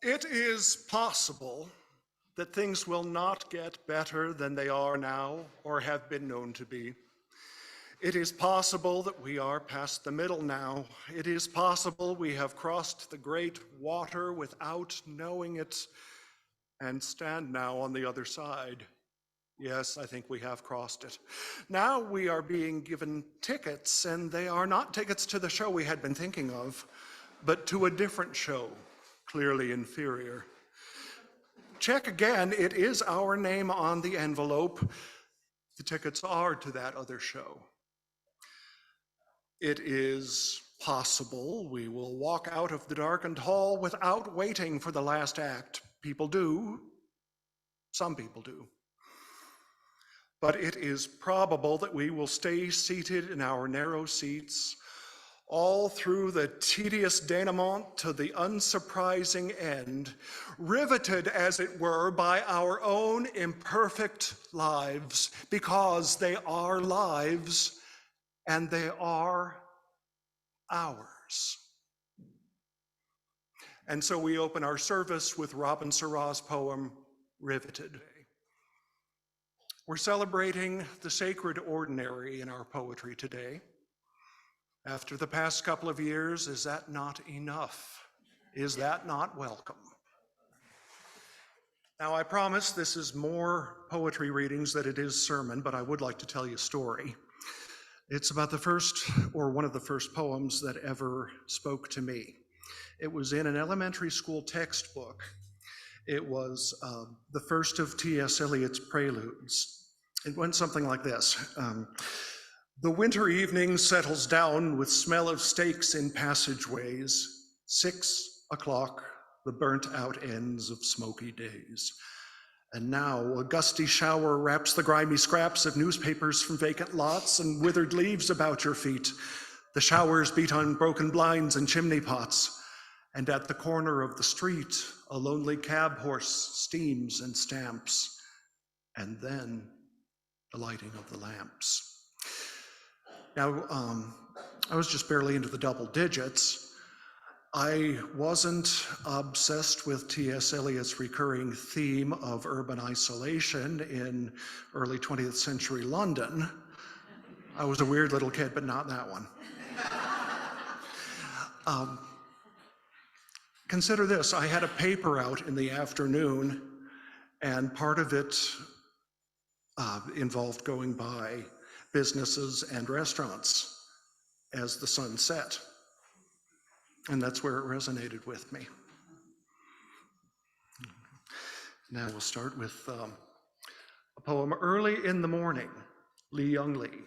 It is possible that things will not get better than they are now or have been known to be. It is possible that we are past the middle now. It is possible we have crossed the great water without knowing it and stand now on the other side. Yes, I think we have crossed it. Now we are being given tickets, and they are not tickets to the show we had been thinking of, but to a different show, clearly inferior. Check again, it is our name on the envelope. The tickets are to that other show. It is possible we will walk out of the darkened hall without waiting for the last act. People do. Some people do. But it is probable that we will stay seated in our narrow seats all through the tedious denouement to the unsurprising end, riveted, as it were, by our own imperfect lives, because they are lives and they are ours. And so we open our service with Robyn Sarah's poem, Riveted. We're celebrating the sacred ordinary in our poetry today. After the past couple of years, is that not enough? Is that not welcome? Now, I promise this is more poetry readings than it is sermon, but I would like to tell you a story. It's about the first, or one of the first poems that ever spoke to me. It was in an elementary school textbook. It was the first of T.S. Eliot's Preludes. It went something like this. The winter evening settles down with smell of steaks in passageways. 6 o'clock, the burnt out ends of smoky days. And now a gusty shower wraps the grimy scraps of newspapers from vacant lots and withered leaves about your feet. The showers beat on broken blinds and chimney pots. And at the corner of the street, a lonely cab horse steams and stamps. And then the lighting of the lamps. Now, I was just barely into the double digits. I wasn't obsessed with T.S. Eliot's recurring theme of urban isolation in early 20th century London. I was a weird little kid, but not that one. Consider this, I had a paper out in the afternoon, and part of it involved going by businesses and restaurants as the sun set. And that's where it resonated with me. Now we'll start with a poem, Early in the Morning, Lee Young Lee.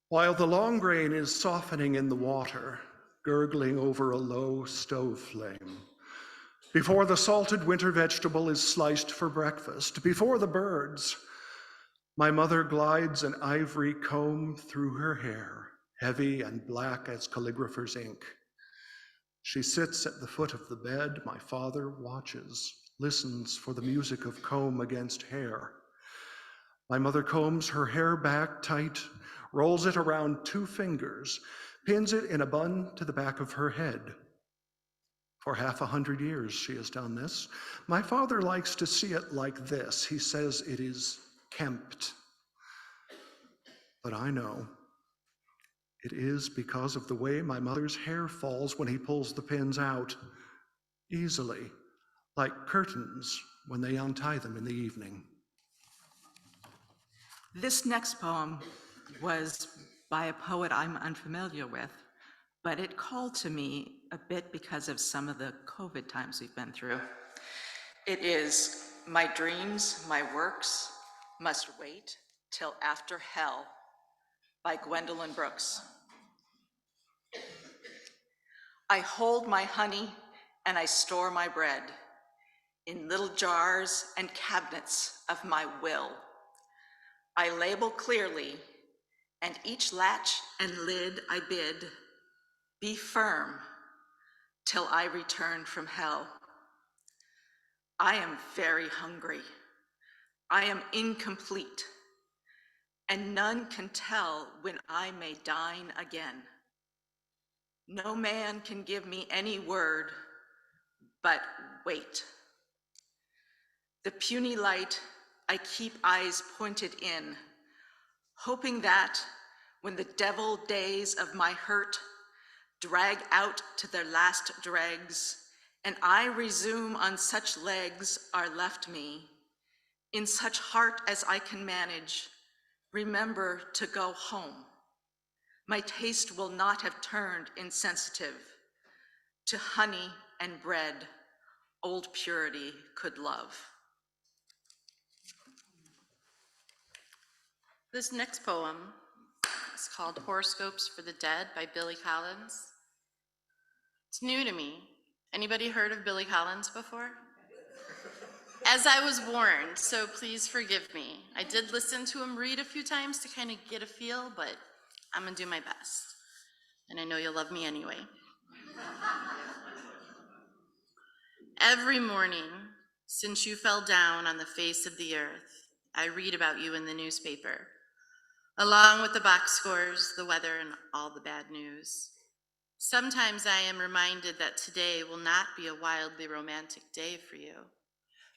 While the long grain is softening in the water, gurgling over a low stove flame, before the salted winter vegetable is sliced for breakfast, before the birds, my mother glides an ivory comb through her hair, heavy and black as calligrapher's ink. She sits at the foot of the bed. My father watches, listens for the music of comb against hair. My mother combs her hair back tight, rolls it around 2 fingers, pins it in a bun to the back of her head. For 100 years she has done this. My father likes to see it like this. He says it is kempt. But I know it is because of the way my mother's hair falls when he pulls the pins out, easily, like curtains when they untie them in the evening. This next poem was by a poet I'm unfamiliar with, but it called to me a bit because of some of the COVID times we've been through. It is My Dreams, My Works Must Wait Till After Hell by Gwendolyn Brooks. I hold my honey and I store my bread in little jars and cabinets of my will. I label clearly, and each latch and lid I bid, be firm till I return from hell. I am very hungry. I am incomplete, and none can tell when I may dine again. No man can give me any word, but wait. The puny light, I keep eyes pointed in, hoping that when the devil days of my hurt drag out to their last dregs, and I resume on such legs are left me, in such heart as I can manage, remember to go home. My taste will not have turned insensitive to honey and bread old purity could love. This next poem is called Horoscopes for the Dead by Billy Collins. It's new to me. Anybody heard of Billy Collins before? As I was warned, so please forgive me. I did listen to him read a few times to kind of get a feel, but I'm gonna do my best. And I know you'll love me anyway. Every morning, since you fell down on the face of the earth, I read about you in the newspaper, along with the box scores, the weather, and all the bad news. Sometimes I am reminded that today will not be a wildly romantic day for you,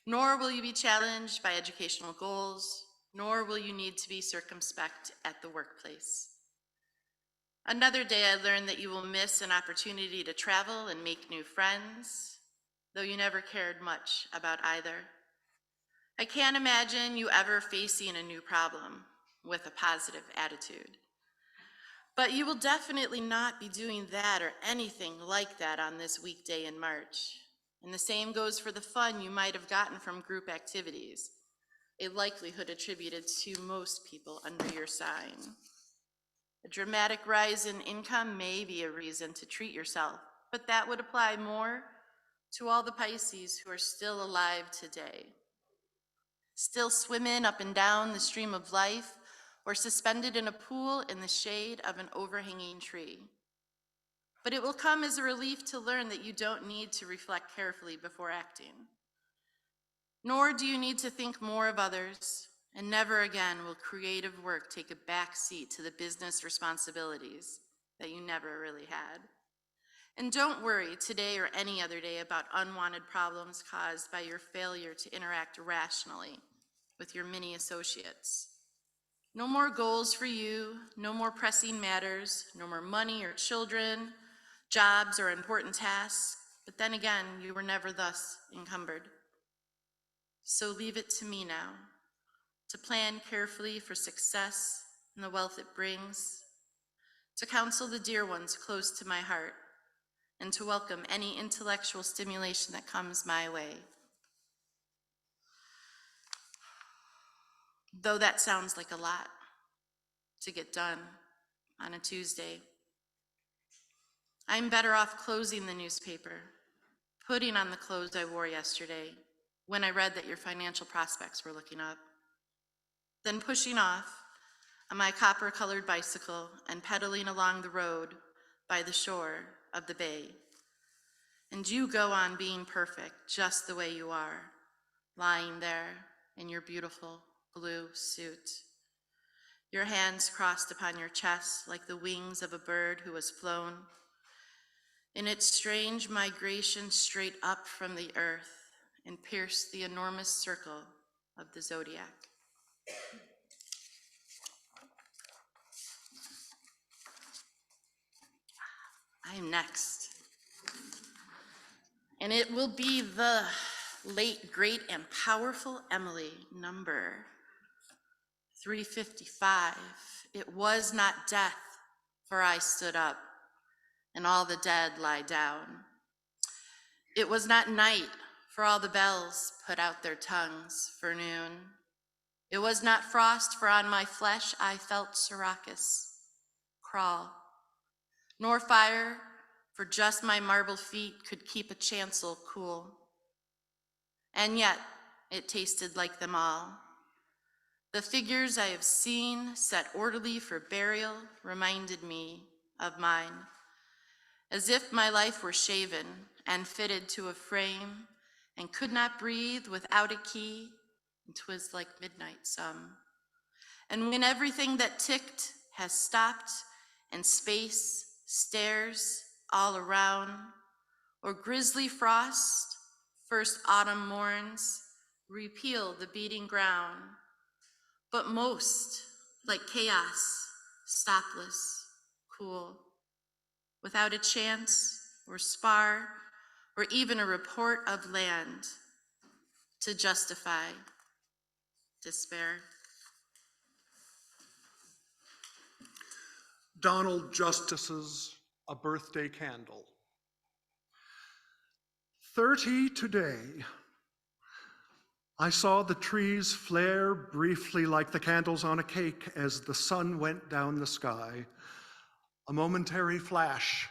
nor will you be challenged by educational goals, nor will you need to be circumspect at the workplace. Another day I learned that you will miss an opportunity to travel and make new friends, though you never cared much about either. I can't imagine you ever facing a new problem with a positive attitude. But you will definitely not be doing that or anything like that on this weekday in March. And the same goes for the fun you might have gotten from group activities, a likelihood attributed to most people under your sign. A dramatic rise in income may be a reason to treat yourself, but that would apply more to all the Pisces who are still alive today, still swimming up and down the stream of life, or suspended in a pool in the shade of an overhanging tree. But it will come as a relief to learn that you don't need to reflect carefully before acting. Nor do you need to think more of others, and never again will creative work take a back seat to the business responsibilities that you never really had. And don't worry today or any other day about unwanted problems caused by your failure to interact rationally with your mini associates. No more goals for you, no more pressing matters, no more money or children, jobs or important tasks, but then again, you were never thus encumbered. So leave it to me now, to plan carefully for success and the wealth it brings, to counsel the dear ones close to my heart, and to welcome any intellectual stimulation that comes my way. Though that sounds like a lot to get done on a Tuesday. I'm better off closing the newspaper, putting on the clothes I wore yesterday when I read that your financial prospects were looking up, then pushing off on my copper-colored bicycle and pedaling along the road by the shore of the bay. And you go on being perfect just the way you are, lying there in your beautiful blue suit, your hands crossed upon your chest like the wings of a bird who has flown in its strange migration straight up from the earth and pierced the enormous circle of the zodiac. I'm next. And it will be the late, great, and powerful Emily, number 355. It was not death, for I stood up, and all the dead lie down. It was not night, for all the bells put out their tongues for noon. It was not frost, for on my flesh I felt Syracuse crawl, nor fire, for just my marble feet could keep a chancel cool. And yet it tasted like them all. The figures I have seen set orderly for burial reminded me of mine, as if my life were shaven and fitted to a frame and could not breathe without a key, and 'twas like midnight some. And when everything that ticked has stopped and space stares all around, or grisly frost, first autumn morns, repeal the beating ground, but most like chaos, stopless, cool, without a chance or spar or even a report of land to justify despair. Donald Justice's A Birthday Candle. 30 today. I saw the trees flare briefly like the candles on a cake as the sun went down the sky. A momentary flash,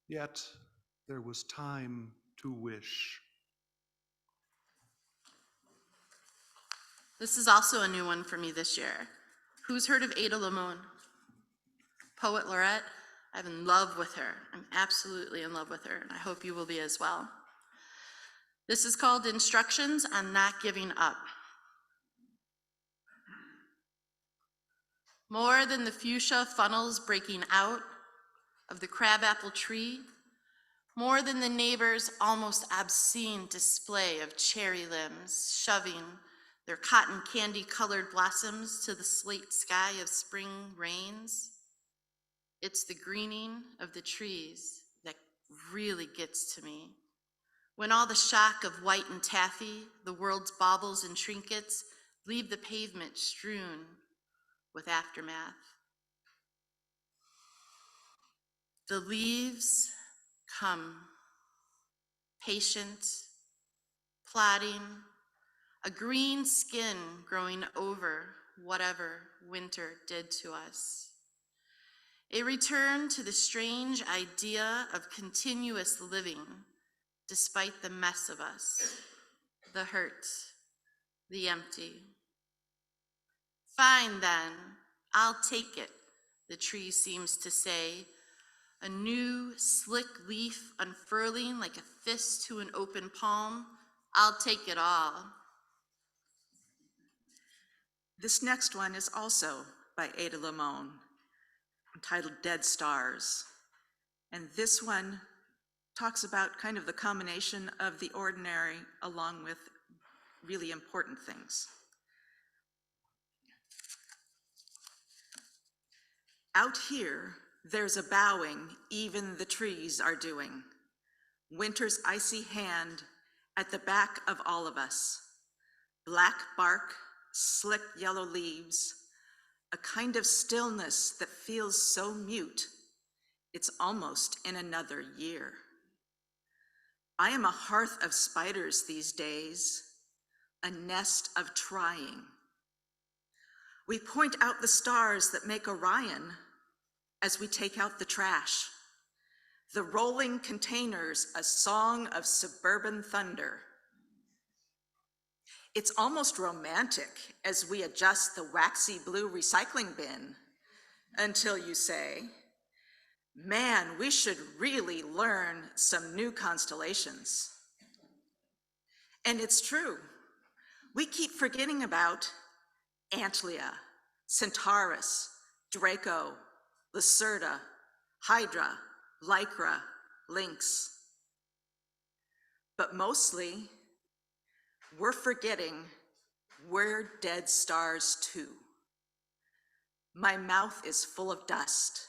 yet there was time to wish. This is also a new one for me this year. Who's heard of Ada Limon? Poet laureate. I'm in love with her. I'm absolutely in love with her, and I hope you will be as well. This is called Instructions on Not Giving Up. More than the fuchsia funnels breaking out of the crabapple tree, more than the neighbor's almost obscene display of cherry limbs shoving their cotton candy colored blossoms to the slate sky of spring rains, it's the greening of the trees that really gets to me. When all the shock of white and taffy, the world's baubles and trinkets, leave the pavement strewn with aftermath. The leaves come, patient, plodding, a green skin growing over whatever winter did to us. A return to the strange idea of continuous living despite the mess of us, the hurt, the empty. Fine then, I'll take it, the tree seems to say, a new slick leaf unfurling like a fist to an open palm. I'll take it all. This next one is also by Ada Limon, entitled Dead Stars. And this one talks about kind of the combination of the ordinary along with really important things. Out here, there's a bowing even the trees are doing. Winter's icy hand at the back of all of us. Black bark, slick yellow leaves, a kind of stillness that feels so mute, it's almost in another year. I am a hearth of spiders these days, a nest of trying. We point out the stars that make Orion as we take out the trash. The rolling containers, a song of suburban thunder. It's almost romantic as we adjust the waxy blue recycling bin until you say, man, we should really learn some new constellations. And it's true. We keep forgetting about Antlia, Centaurus, Draco, Lacerta, Hydra, Lycra, Lynx. But mostly, we're forgetting we're dead stars too. My mouth is full of dust,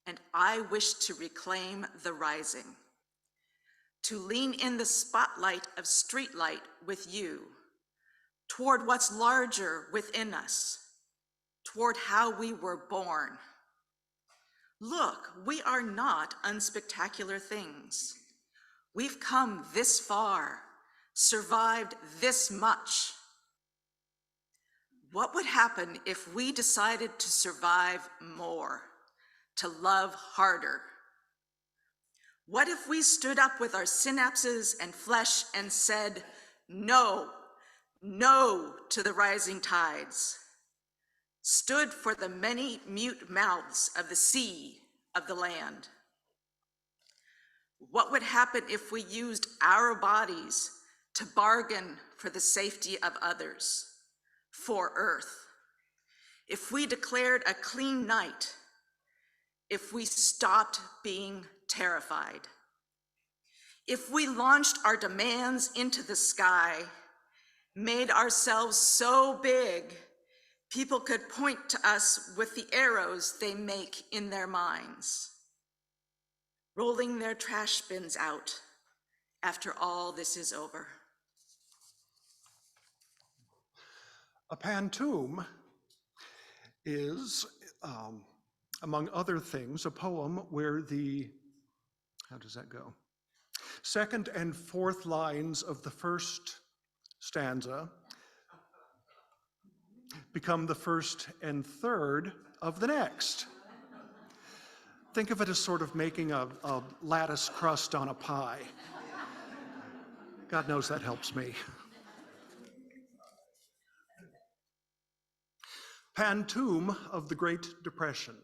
and I wish to reclaim the rising, to lean in the spotlight of streetlight with you, toward what's larger within us, toward how we were born. Look, we are not unspectacular things. We've come this far, survived this much. What would happen if we decided to survive more, to love harder? What if we stood up with our synapses and flesh and said, no, no to the rising tides, stood for the many mute mouths of the sea, of the land? What would happen if we used our bodies to bargain for the safety of others, for Earth? If we declared a clean night if we stopped being terrified, if we launched our demands into the sky, made ourselves so big, people could point to us with the arrows they make in their minds, rolling their trash bins out after all this is over. A pantoum is, among other things, a poem where the, how does that go? Second and fourth lines of the first stanza become the first and third of the next. Think of it as sort of making a lattice crust on a pie. God knows that helps me. Pantoum of the Great Depression,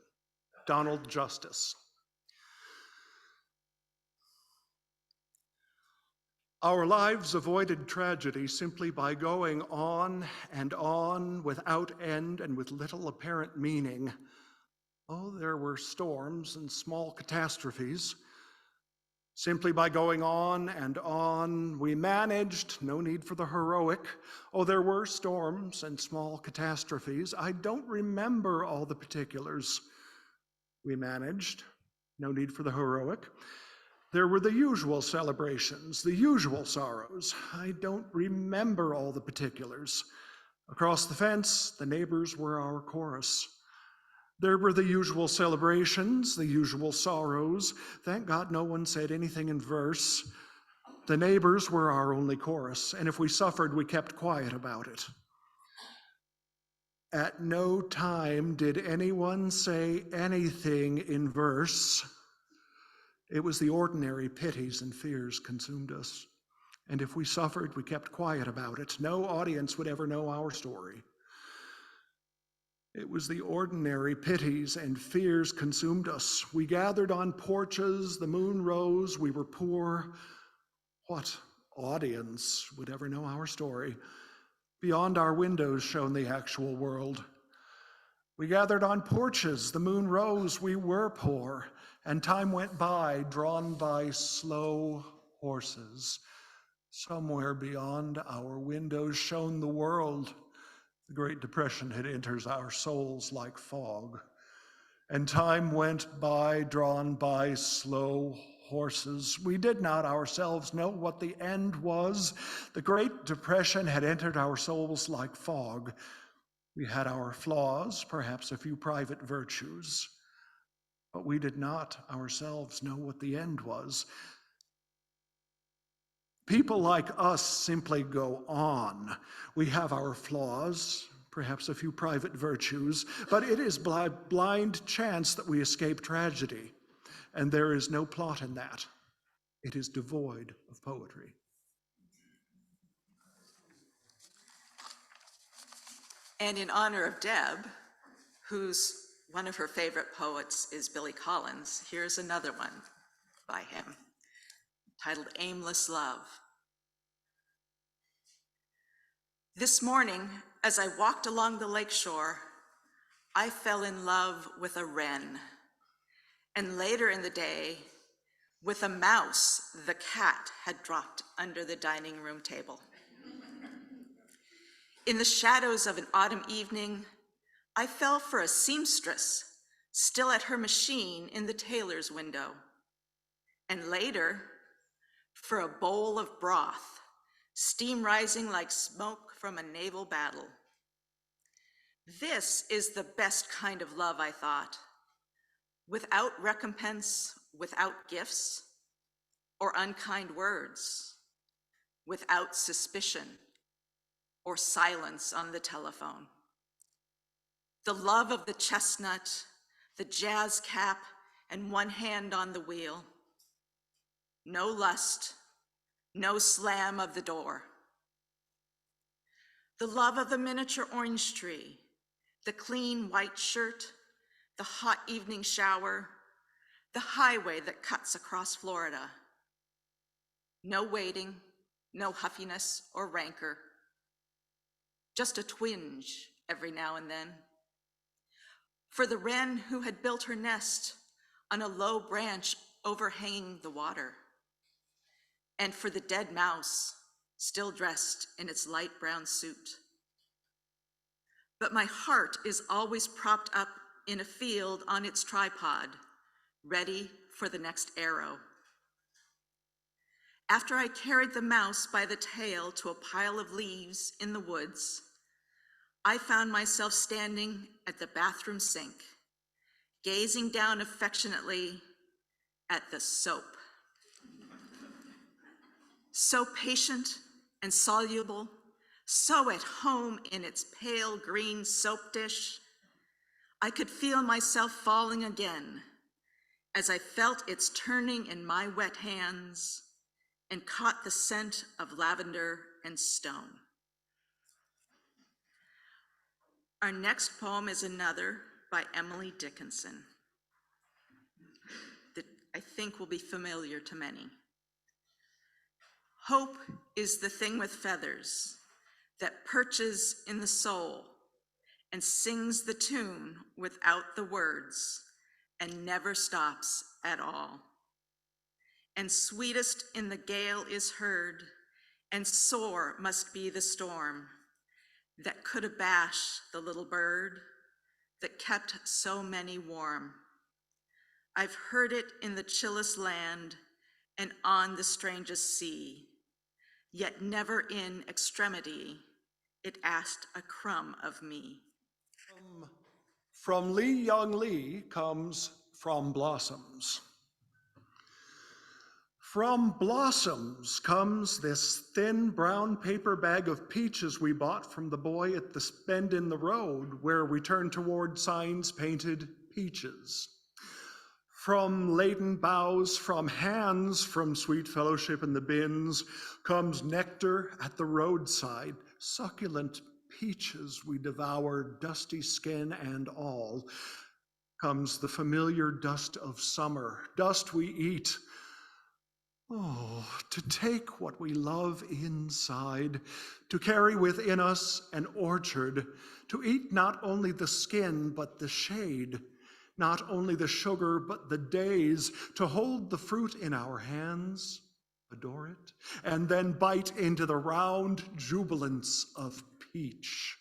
Donald Justice. Our lives avoided tragedy simply by going on and on without end and with little apparent meaning. Oh, there were storms and small catastrophes. Simply by going on and on, we managed, no need for the heroic. Oh, there were storms and small catastrophes. I don't remember all the particulars. We managed, no need for the heroic. There were the usual celebrations, the usual sorrows. I don't remember all the particulars. Across the fence, the neighbors were our chorus. There were the usual celebrations, the usual sorrows. Thank God no one said anything in verse. The neighbors were our only chorus, and if we suffered, we kept quiet about it. At no time did anyone say anything in verse. It was the ordinary pities and fears consumed us. And if we suffered, we kept quiet about it. No audience would ever know our story. It was the ordinary pities and fears consumed us. We gathered on porches, the moon rose, we were poor. What audience would ever know our story? Beyond our windows shone the actual world. We gathered on porches, the moon rose, we were poor, and time went by, drawn by slow horses. Somewhere beyond our windows shone the world. The Great Depression had entered our souls like fog, and time went by, drawn by slow horses. We did not ourselves know what the end was. The Great Depression had entered our souls like fog. We had our flaws, perhaps a few private virtues, but we did not ourselves know what the end was. People like us simply go on. We have our flaws, perhaps a few private virtues, but it is blind chance that we escape tragedy, and there is no plot in that. It is devoid of poetry. And in honor of Deb, one of her favorite poets is Billy Collins, here's another one by him, titled Aimless Love. This morning, as I walked along the lakeshore, I fell in love with a wren, and later in the day, with a mouse the cat had dropped under the dining room table. In the shadows of an autumn evening, I fell for a seamstress still at her machine in the tailor's window, and later for a bowl of broth, steam rising like smoke from a naval battle. This is the best kind of love, I thought, without recompense, without gifts or unkind words, without suspicion or silence on the telephone. The love of the chestnut, the jazz cap, and one hand on the wheel. No lust, no slam of the door. The love of the miniature orange tree, the clean white shirt, the hot evening shower, the highway that cuts across Florida. No waiting, no huffiness or rancor, just a twinge every now and then. For the wren who had built her nest on a low branch overhanging the water, and for the dead mouse still dressed in its light brown suit. But my heart is always propped up in a field on its tripod, ready for the next arrow. After I carried the mouse by the tail to a pile of leaves in the woods, I found myself standing at the bathroom sink, gazing down affectionately at the soap. So patient and soluble, so at home in its pale green soap dish, I could feel myself falling again as I felt its turning in my wet hands and caught the scent of lavender and stone. Our next poem is another by Emily Dickinson that I think will be familiar to many. Hope is the thing with feathers that perches in the soul and sings the tune without the words and never stops at all. And sweetest in the gale is heard, and sore must be the storm that could abash the little bird that kept so many warm. I've heard it in the chillest land and on the strangest sea, yet never in extremity it asked a crumb of me. From Lee Young Lee comes From Blossoms. From Blossoms comes this thin brown paper bag of peaches we bought from the boy at the bend in the road where we turned toward signs painted peaches. From laden boughs, from hands, from sweet fellowship in the bins, comes nectar at the roadside, succulent peaches we devour, dusty skin and all. Comes the familiar dust of summer, dust we eat. Oh, to take what we love inside, to carry within us an orchard, to eat not only the skin but the shade, not only the sugar but the days, to hold the fruit in our hands, adore it, and then bite into the round jubilance of peach.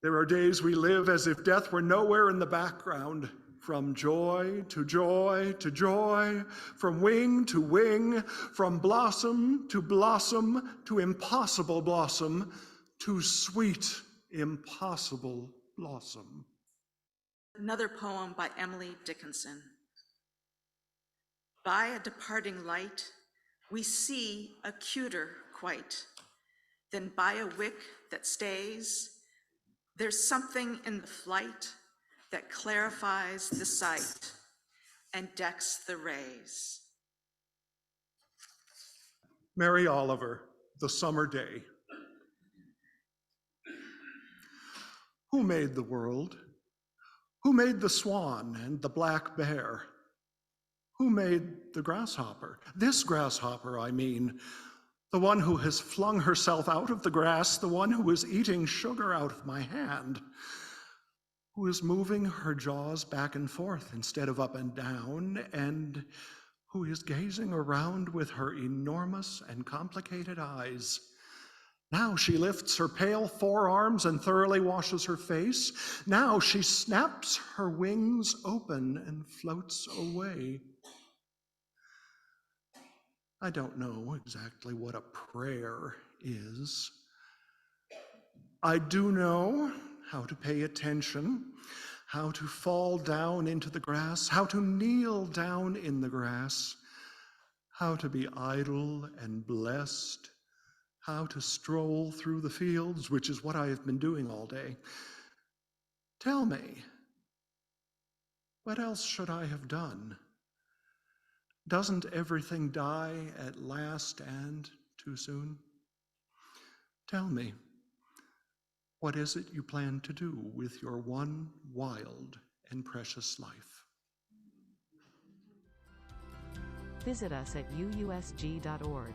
There are days we live as if death were nowhere in the background, from joy to joy to joy, from wing to wing, from blossom to impossible blossom, to sweet, impossible blossom. Another poem by Emily Dickinson. By a departing light, we see a cuter quite than by a wick that stays. There's something in the flight that clarifies the sight and decks the rays. Mary Oliver, The Summer Day. Who made the world? Who made the swan and the black bear? Who made the grasshopper? This grasshopper, I mean, the one who has flung herself out of the grass, the one who is eating sugar out of my hand, who is moving her jaws back and forth instead of up and down, and who is gazing around with her enormous and complicated eyes. Now she lifts her pale forearms and thoroughly washes her face. Now she snaps her wings open and floats away. I don't know exactly what a prayer is. I do know how to pay attention, how to fall down into the grass, how to kneel down in the grass, how to be idle and blessed, how to stroll through the fields, which is what I have been doing all day. Tell me, what else should I have done? Doesn't everything die at last and too soon? Tell me, what is it you plan to do with your one wild and precious life? Visit us at UUSG.org.